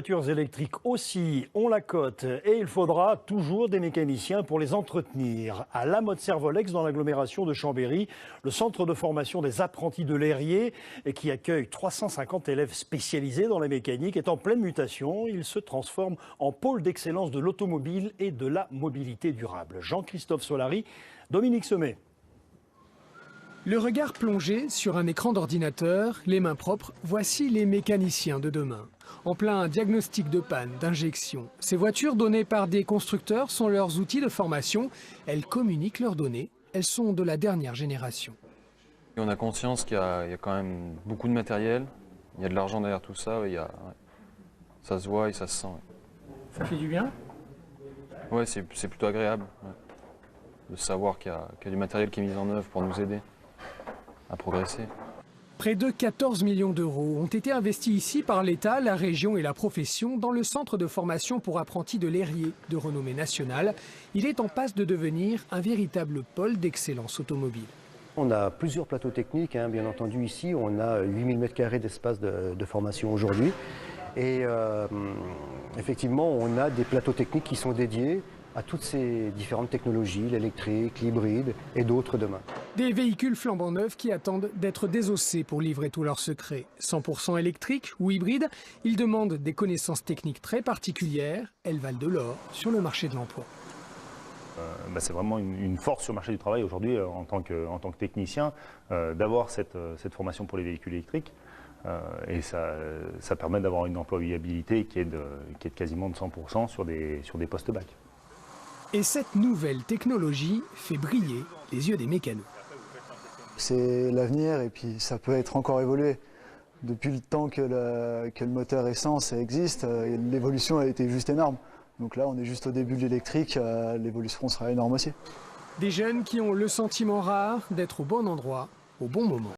Les voitures électriques aussi ont la cote et il faudra toujours des mécaniciens pour les entretenir. À la Motte Servolex, dans l'agglomération de Chambéry, le centre de formation des apprentis de Lérier, qui accueille 350 élèves spécialisés dans la mécanique, est en pleine mutation. Il se transforme en pôle d'excellence de l'automobile et de la mobilité durable. Jean-Christophe Solari, Dominique Sommet. Le regard plongé sur un écran d'ordinateur, les mains propres, voici les mécaniciens de demain. En plein diagnostic de panne, d'injection. Ces voitures données par des constructeurs sont leurs outils de formation. Elles communiquent leurs données. Elles sont de la dernière génération. Et on a conscience qu'il y a quand même beaucoup de matériel. Il y a de l'argent derrière tout ça. Ça se voit et ça se sent. Ça fait du bien? Ouais, c'est plutôt agréable de savoir qu'il y a du matériel qui est mis en œuvre pour nous aider à progresser. Près de 14 millions d'euros ont été investis ici par l'État, la région et la profession dans le centre de formation pour apprentis de Lérier, de renommée nationale. Il est en passe de devenir un véritable pôle d'excellence automobile. On a plusieurs plateaux techniques, bien entendu ici. On a 8000 m² d'espace de formation aujourd'hui. Et effectivement, on a des plateaux techniques qui sont dédiés à toutes ces différentes technologies, l'électrique, l'hybride et d'autres demain. Des véhicules flambant neufs qui attendent d'être désossés pour livrer tous leurs secrets. 100% électriques ou hybrides, ils demandent des connaissances techniques très particulières. Elles valent de l'or sur le marché de l'emploi. C'est vraiment une force sur le marché du travail aujourd'hui en tant que technicien d'avoir cette formation pour les véhicules électriques. Et ça permet d'avoir une employabilité qui est de quasiment de 100% sur des postes bac. Et cette nouvelle technologie fait briller les yeux des mécanos. C'est l'avenir et puis ça peut être encore évolué. Depuis le temps que le moteur essence existe, l'évolution a été juste énorme. Donc là, on est juste au début de l'électrique, l'évolution sera énorme aussi. Des jeunes qui ont le sentiment rare d'être au bon endroit, au bon moment.